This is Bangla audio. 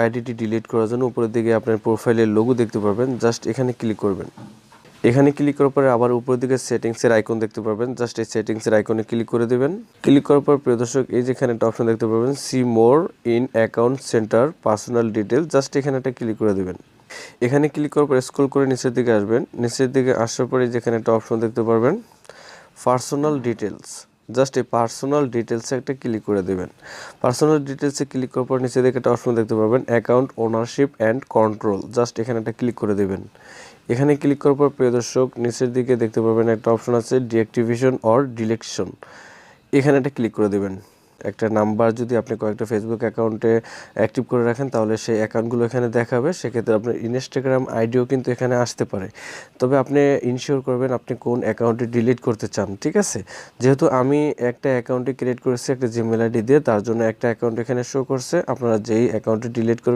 আইডিটি ডিলিট করার জন্য উপরের দিকে আপনার প্রোফাইলের লোগো দেখতে পারবেন, জাস্ট এখানে ক্লিক করবেন। এখানে ক্লিক করার পরে আবার উপরের দিকে সেটিংসের আইকন দেখতে পারবেন, জাস্ট এই সেটিংসের আইকনে ক্লিক করে দেবেন। ক্লিক করার পর প্রিয় দর্শক এই যে এখানে একটা অপশন দেখতে পারবেন, see more in account centre personal detail, just এখানে একটা ক্লিক করে দেবেন। এখানে ক্লিক করার পর স্ক্রল করে নিচের দিকে আসবেন। নিচের দিকে আসার পরে যেখানে একটা অপশন দেখতে পারবেন পার্সোনাল ডিটেলস, জাস্ট এই পার্সোনাল ডিটেলসে একটা ক্লিক করে দেবেন। পার্সোনাল ডিটেলসে ক্লিক করার পর নিচে দিকে একটা অপশন দেখতে পারবেন account ownership and control, just এখানে একটা ক্লিক করে দেবেন। এখানে ক্লিক করার পর প্রিয় দর্শক নিচের দিকে দেখতে পারবেন একটা অপশন আছে ডিঅ্যাক্টিভেশন অর ডিলেকশন, এখানে একটা ক্লিক করে দেবেন। একটা নাম্বার যদি আপনি কয়েকটা ফেসবুক অ্যাকাউন্টে অ্যাক্টিভ করে রাখেন তাহলে সেই অ্যাকাউন্টগুলো এখানে দেখাবে, সেক্ষেত্রে আপনার ইনস্টাগ্রাম আইডিও কিন্তু এখানে আসতে পারে। তবে আপনি ইনশিওর করবেন আপনি কোন অ্যাকাউন্টে ডিলিট করতে চান, ঠিক আছে? যেহেতু আমি একটা অ্যাকাউন্টে ক্রিয়েট করেছি একটা জিমেল আইডি দিয়ে, তার জন্য একটা অ্যাকাউন্ট এখানে শো করছে। আপনারা যেই অ্যাকাউন্টে ডিলিট করবেন